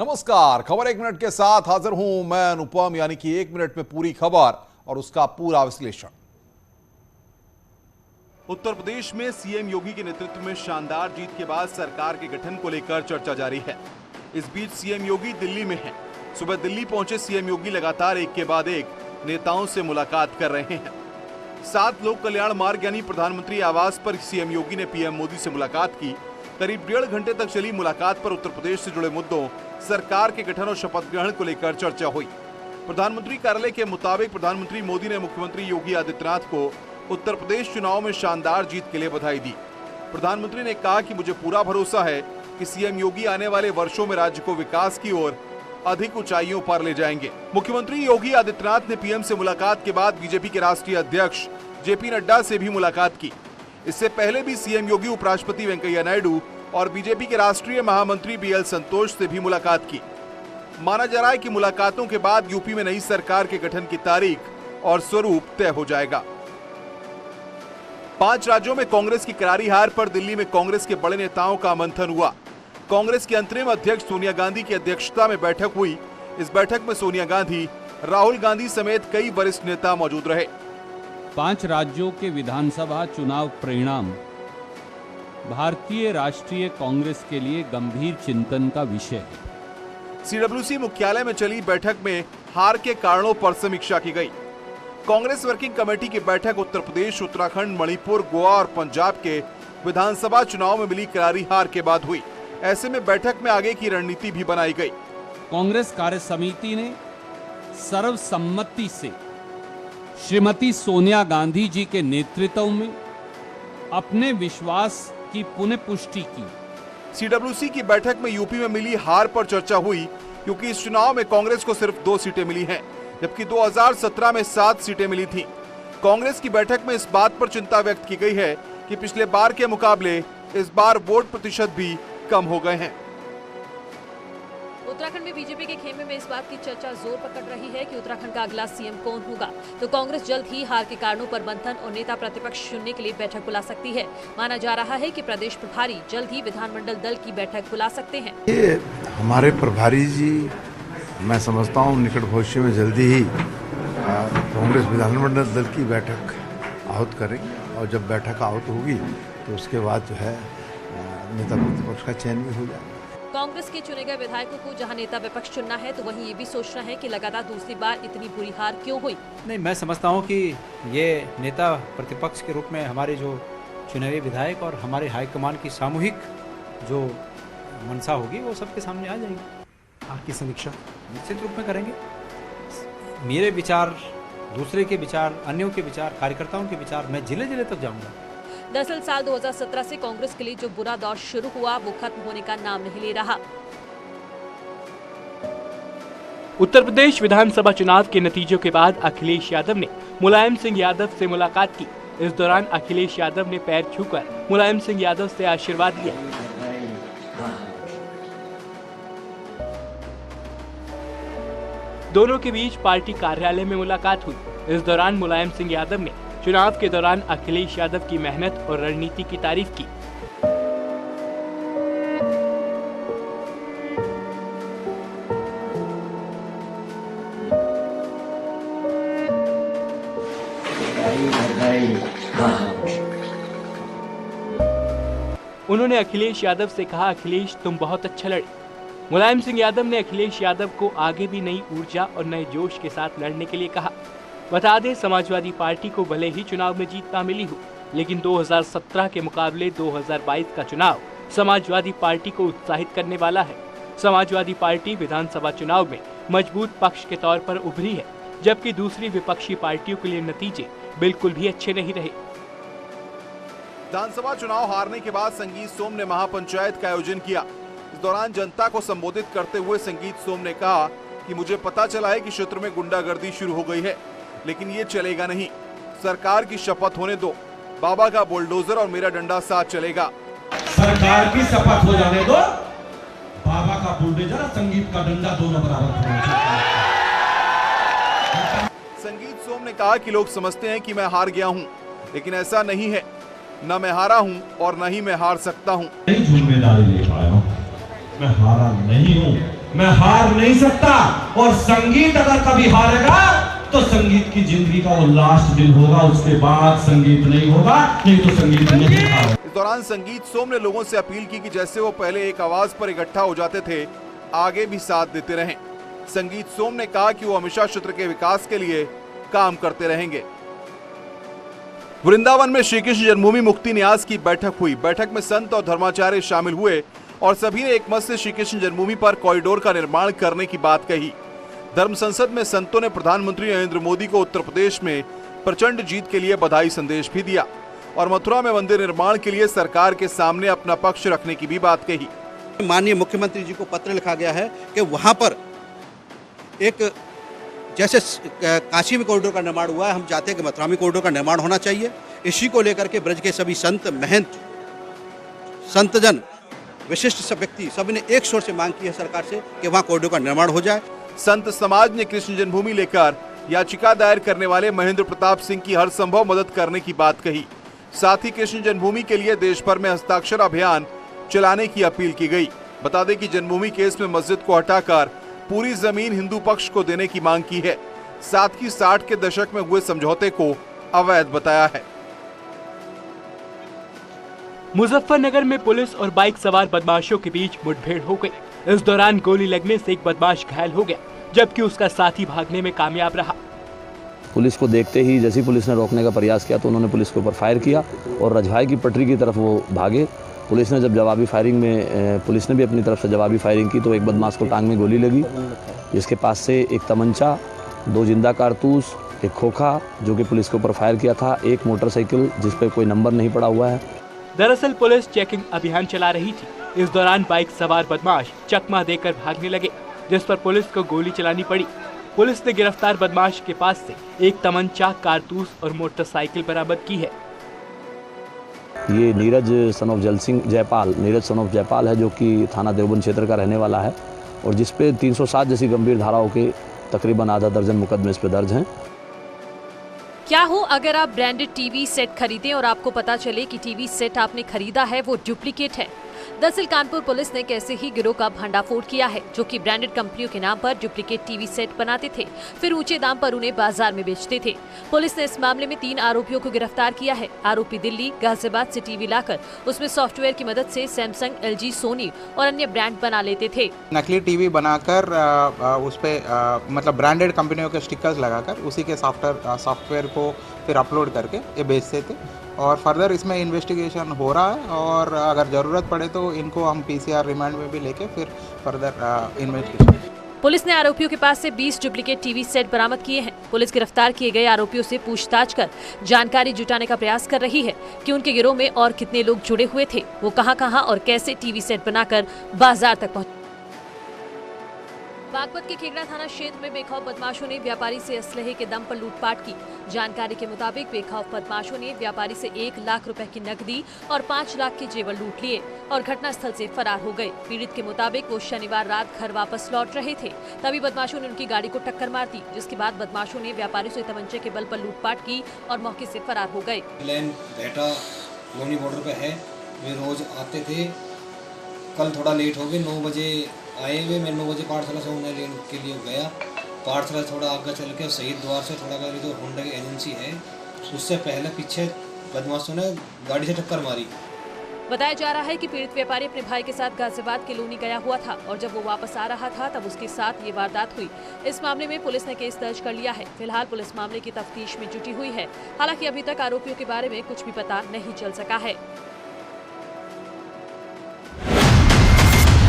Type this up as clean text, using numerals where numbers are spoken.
नमस्कार, खबर एक मिनट के साथ हाजिर हूं मैं अनुपम, यानी कि एक मिनट में पूरी खबर और उसका पूरा विश्लेषण। उत्तर प्रदेश में सीएम योगी के नेतृत्व में शानदार जीत के बाद सरकार के गठन को लेकर चर्चा जारी है। इस बीच सीएम योगी दिल्ली में हैं। सुबह दिल्ली पहुंचे सीएम योगी लगातार एक के बाद एक नेताओं से मुलाकात कर रहे हैं। 7 लोक कल्याण मार्ग यानी प्रधानमंत्री आवास पर सीएम योगी ने पीएम मोदी से मुलाकात की। करीब 1.5 घंटे तक चली मुलाकात पर उत्तर प्रदेश से जुड़े मुद्दों, सरकार के गठन और शपथ ग्रहण को लेकर चर्चा हुई। प्रधानमंत्री कार्यालय के मुताबिक प्रधानमंत्री मोदी ने मुख्यमंत्री योगी आदित्यनाथ को उत्तर प्रदेश चुनाव में शानदार जीत के लिए बधाई दी। प्रधानमंत्री ने कहा कि मुझे पूरा भरोसा है कि सीएम योगी आने वाले वर्षों में राज्य को विकास की ओर अधिक ऊंचाइयों पर ले जाएंगे। मुख्यमंत्री योगी आदित्यनाथ ने पीएम से मुलाकात के बाद बीजेपी के राष्ट्रीय अध्यक्ष जेपी नड्डा से भी मुलाकात की। इससे पहले भी सीएम योगी उपराष्ट्रपति वेंकैया नायडू और बीजेपी के राष्ट्रीय महामंत्री बीएल संतोष से भी मुलाकात की। माना जा रहा है कि मुलाकातों के बाद यूपी में नई सरकार के गठन की तारीख और स्वरूप तय हो जाएगा। 5 राज्यों में कांग्रेस की करारी हार पर दिल्ली में कांग्रेस के बड़े नेताओं का मंथन हुआ। कांग्रेस की अंतरिम अध्यक्ष सोनिया गांधी की अध्यक्षता में बैठक हुई। इस बैठक में सोनिया गांधी, राहुल गांधी समेत कई वरिष्ठ नेता मौजूद रहे। 5 राज्यों के विधानसभा चुनाव परिणाम भारतीय राष्ट्रीय कांग्रेस के लिए गंभीर चिंतन का विषय है। सीडब्ल्यूसी मुख्यालय में चली बैठक में हार के कारणों पर समीक्षा की गई। कांग्रेस वर्किंग कमेटी की बैठक उत्तर प्रदेश, उत्तराखंड, मणिपुर, गोवा और पंजाब के विधानसभा चुनाव में मिली करारी हार के बाद हुई। ऐसे में बैठक में आगे की रणनीति भी बनाई गई। कांग्रेस कार्य समिति ने सर्वसम्मति से श्रीमती सोनिया गांधी जी के नेतृत्व में अपने विश्वास की पुनः पुष्टि की। सीडब्ल्यूसी की बैठक में यूपी में मिली हार पर चर्चा हुई, क्योंकि इस चुनाव में कांग्रेस को सिर्फ 2 सीटें मिली हैं, जबकि 2017 में 7 सीटें मिली थीं। कांग्रेस की बैठक में इस बात पर चिंता व्यक्त की गई है कि पिछले बार के मुकाबले इस बार वोट प्रतिशत भी कम हो गए हैं। उत्तराखंड में बीजेपी के खेमे में इस बात की चर्चा जोर पकड़ रही है कि उत्तराखंड का अगला सीएम कौन होगा। तो कांग्रेस जल्द ही हार के कारणों पर मंथन और नेता प्रतिपक्ष चुनने के लिए बैठक बुला सकती है। माना जा रहा है कि प्रदेश प्रभारी जल्द ही विधानमंडल दल की बैठक बुला सकते हैं। ये हमारे प्रभारी जी, मैं समझता हूँ निकट भविष्य में जल्दी ही कांग्रेस विधानमंडल दल की बैठक आहूत करेंगे, और जब बैठक आहूत होगी तो उसके बाद जो है नेता प्रतिपक्ष का चयन भी हो जाएगा। कांग्रेस के चुने गए विधायकों को जहां नेता विपक्ष चुनना है, तो वहीं ये भी सोचना है कि लगातार दूसरी बार इतनी बुरी हार क्यों हुई। नहीं, मैं समझता हूं कि ये नेता प्रतिपक्ष के रूप में हमारे जो चुने हुए विधायक और हमारे हाईकमान की सामूहिक जो मंशा होगी वो सबके सामने आ जाएगी। आपकी समीक्षा निश्चित रूप में करेंगे। मेरे विचार, दूसरे के विचार, अन्यों के विचार, कार्यकर्ताओं के विचार, मैं जिले जिले तक जाऊंगा। दरअसल साल 2017 से कांग्रेस के लिए जो बुरा दौर शुरू हुआ वो खत्म होने का नाम नहीं ले रहा। उत्तर प्रदेश विधानसभा चुनाव के नतीजों के बाद अखिलेश यादव ने मुलायम सिंह यादव से मुलाकात की। इस दौरान अखिलेश यादव ने पैर छूकर मुलायम सिंह यादव से आशीर्वाद लिया। दोनों के बीच पार्टी कार्यालय में मुलाकात हुई। इस दौरान मुलायम सिंह यादव ने चुनाव के दौरान अखिलेश यादव की मेहनत और रणनीति की तारीफ की। उन्होंने अखिलेश यादव से कहा, अखिलेश तुम बहुत अच्छा लड़े। मुलायम सिंह यादव ने अखिलेश यादव को आगे भी नई ऊर्जा और नए जोश के साथ लड़ने के लिए कहा। बता दें, समाजवादी पार्टी को भले ही चुनाव में जीत ना मिली हो, लेकिन 2017 के मुकाबले 2022 का चुनाव समाजवादी पार्टी को उत्साहित करने वाला है। समाजवादी पार्टी विधानसभा चुनाव में मजबूत पक्ष के तौर पर उभरी है, जबकि दूसरी विपक्षी पार्टियों के लिए नतीजे बिल्कुल भी अच्छे नहीं रहे। विधानसभा चुनाव हारने के बाद संगीत सोम ने महापंचायत का आयोजन किया। इस दौरान जनता को संबोधित करते हुए संगीत सोम ने कहा कि मुझे पता चला है कि क्षेत्र में गुंडागर्दी शुरू हो गई है, लेकिन ये चलेगा नहीं। सरकार की शपथ होने दो। बाबा का बुलडोजर और मेरा डंडा साथ चलेगा। सरकार की शपथ हो जाने दो, बाबा का बुलडोजर, संगीत का डंडा दोनों बराबर होना चाहिए। संगीत सोम ने कहा कि लोग समझते हैं कि मैं हार गया हूं, लेकिन ऐसा नहीं है। न मैं हारा हूं और न ही मैं हार सकता हूं। जिम्मेदारी ले पाया हूं, मैं हारा नहीं हूं मैं हार नहीं सकता, और संगीत अगर कभी हारेगा तो संगीत की जिंदगी का वो लास्ट दिन होगा, उसके बाद संगीत नहीं होगा, नहीं तो संगीत नहीं हारेगा। इस दौरान संगीत सोम ने लोगों से अपील की कि जैसे वो पहले एक आवाज पर इकट्ठा हो जाते थे, आगे भी साथ देते रहें। संगीत सोम ने कहा कि वो हमेशा क्षेत्र के विकास के लिए काम करते रहेंगे। वृंदावन में श्री कृष्ण जन्मभूमि मुक्ति न्यास की बैठक हुई। बैठक में संत और धर्माचार्य शामिल हुए और सभी ने एक मत से श्री कृष्ण जन्मभूमि पर कॉरिडोर का निर्माण करने की बात कही। धर्म संसद में संतों ने प्रधानमंत्री नरेंद्र मोदी को उत्तर प्रदेश में प्रचंड जीत के लिए बधाई संदेश भी दिया और मथुरा में मंदिर निर्माण के लिए सरकार के सामने अपना पक्ष रखने की भी बात कही। माननीय मुख्यमंत्री जी को पत्र लिखा गया है कि वहां पर एक जैसे काशी में कॉरिडोर का निर्माण हुआ है, हम चाहते हैं कि मथुरा में कॉरिडोर का निर्माण होना चाहिए। इसी को लेकर के ब्रज के सभी संत महंत संतजन विशिष्ट सब व्यक्ति सभी ने एक स्वर से मांग की है सरकार से कि वहां कॉरिडोर का निर्माण हो जाए। संत समाज ने कृष्ण जन्मभूमि लेकर याचिका दायर करने वाले महेंद्र प्रताप सिंह की हर संभव मदद करने की बात कही। साथ ही कृष्ण जन्मभूमि के लिए देश भर में हस्ताक्षर अभियान चलाने की अपील की गई। बता दें कि जन्मभूमि केस में मस्जिद को हटाकर पूरी जमीन हिंदू पक्ष को देने की मांग की है। साथ ही 60 के दशक में हुए समझौते को अवैध बताया है। मुजफ्फरनगर में पुलिस और बाइक सवार बदमाशों के बीच मुठभेड़ हो गई। इस दौरान गोली लगने से एक बदमाश घायल हो गया, जबकि उसका साथी भागने में कामयाब रहा। पुलिस को देखते ही जैसी पुलिस ने रोकने का प्रयास किया तो उन्होंने पुलिस के ऊपर फायर किया और रजवाई की पटरी की तरफ वो भागे। पुलिस ने जब जवाबी फायरिंग में पुलिस ने भी अपनी तरफ से जवाबी फायरिंग की तो एक बदमाश को टांग में गोली लगी, जिसके पास से एक तमंचा, 2 जिंदा कारतूस, एक खोखा जो कि पुलिस के ऊपर फायर किया था, एक मोटरसाइकिल जिस पर कोई नंबर नहीं पड़ा हुआ है। दरअसल पुलिस चेकिंग अभियान चला रही थी। इस दौरान बाइक सवार बदमाश चकमा देकर भागने लगे, जिस पर पुलिस को गोली चलानी पड़ी। पुलिस ने गिरफ्तार बदमाश के पास से एक तमंचा, कारतूस और मोटरसाइकिल बरामद की है। ये नीरज सन ऑफ जयपाल है, जो कि थाना देवबंद क्षेत्र का रहने वाला है और जिस पे 307 जैसी गंभीर धाराओं के तकरीबन आधा दर्जन मुकदमे इस पे दर्ज हैं। क्या हो अगर आप ब्रांडेड टीवी सेट खरीदें और आपको पता चले कि टीवी सेट आपने खरीदा है वो डुप्लीकेट है। दरअसल कानपुर पुलिस ने कैसे ही गिरोह का भंडाफोड़ किया है, जो कि ब्रांडेड कंपनियों के नाम पर डुप्लीकेट टीवी सेट बनाते थे, फिर ऊंचे दाम पर उन्हें बाजार में बेचते थे। पुलिस ने इस मामले में 3 आरोपियों को गिरफ्तार किया है। आरोपी दिल्ली, गाजियाबाद से टीवी लाकर उसमें सॉफ्टवेयर की मदद से सैमसंग, LG, सोनी और अन्य ब्रांड बना लेते थे। नकली टीवी बनाकर उस पे मतलब ब्रांडेड कंपनियों के स्टिकर्स लगाकर उसी के सॉफ्टवेयर को फिर अपलोड करके ये बेचते थे और फर्दर इसमें इन्वेस्टिगेशन हो रहा है और अगर ज़रूरत पड़े तो इनको हम PCR रिमांड में भी लेके फिर फर्दर इन्वेस्टिगेशन। पुलिस ने आरोपियों के पास से 20 डुप्लीकेट टीवी सेट बरामद किए हैं। पुलिस गिरफ्तार किए गए आरोपियों से पूछताछ कर जानकारी जुटाने का प्रयास कर रही है कि उनके गिरोह में और कितने लोग जुड़े हुए थे, वो कहां और कैसे टीवी सेट बनाकर बाजार तक पहुंचे। बागपत के खेगड़ा थाना क्षेत्र में बेखौफ बदमाशों ने व्यापारी से असलहे के दम पर लूटपाट की। जानकारी के मुताबिक बेखौफ बदमाशों ने व्यापारी से 1 लाख रुपए की नकदी और 5 लाख के जेवर लूट लिए और घटनास्थल से फरार हो गए। पीड़ित के मुताबिक वो शनिवार रात घर वापस लौट रहे थे, तभी बदमाशों ने उनकी गाड़ी को टक्कर मार दी, जिसके बाद बदमाशों ने व्यापारी से तमंचे के बल पर लूटपाट की और मौके से फरार हो गए। लोनी बॉर्डर पे है, वे रोज आते थे। कल थोड़ा लेट हो गए, 9 बजे आए हुए। मैं 9 बजे पाठशाला से होने लेने के लिए गया। पाठशाला थोड़ा आगे चल के शहीद द्वार से थोड़ा कर जो होंडा की एजेंसी है, उससे पहले पीछे बदमाशों ने गाड़ी से टक्कर मारी। बताया जा रहा है कि पीड़ित व्यापारी अपने भाई के साथ गाजियाबाद के लोनी गया हुआ था और जब वो वापस आ रहा था तब उसके साथ ये वारदात हुई। इस मामले में पुलिस ने केस दर्ज कर लिया है। फिलहाल पुलिस मामले की तफ्तीश में जुटी हुई है। हालांकि अभी तक आरोपियों के बारे में कुछ भी पता नहीं चल सका है।